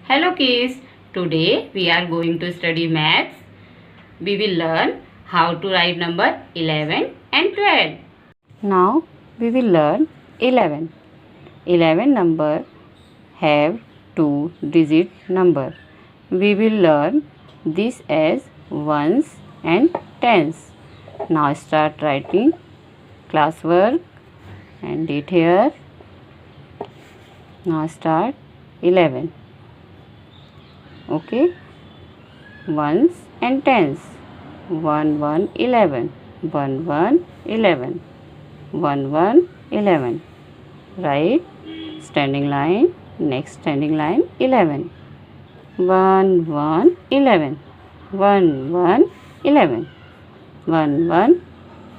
Hello kids, today we are going to study maths. We will learn how to write number 11 and 12. Now we will learn 11. 11 number have 2-digit number. We will learn this as ones and tens. Now start writing classwork and date here. Now start 11. Okay, ones and tens. 1 1 11, 1 1 11, 1 1 11. Right, standing line, next standing line 11. 1 1 11, 1 1 11, 1 1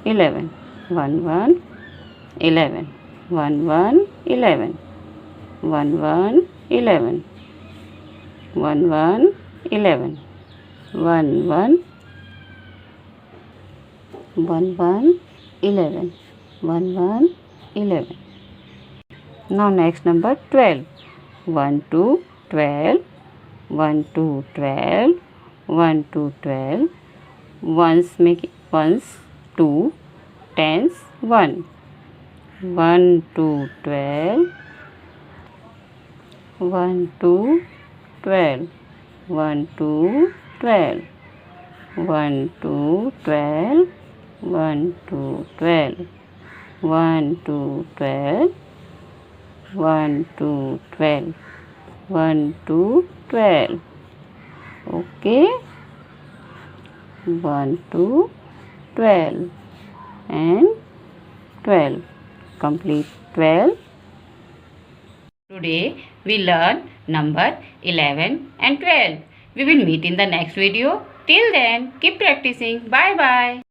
11, 1 1 11, 1 1 11, 1 1 11, 1 1 11, 1 1 1 1 11, 1 1 11. Now next number 12. 1 2 12, 1 2 12, 1 2 12. Ones make ones 2, tens 1. 1 2 12, 1 2 12, 1 2 12, 1 2 12, 1 2 12, 1 2 12, 1 2 12, 1 2 12. Okay, 1 2 12 and 12. Complete 12. Today we learn number 11 and 12. We will meet in the next video. Till then, keep practicing. Bye bye.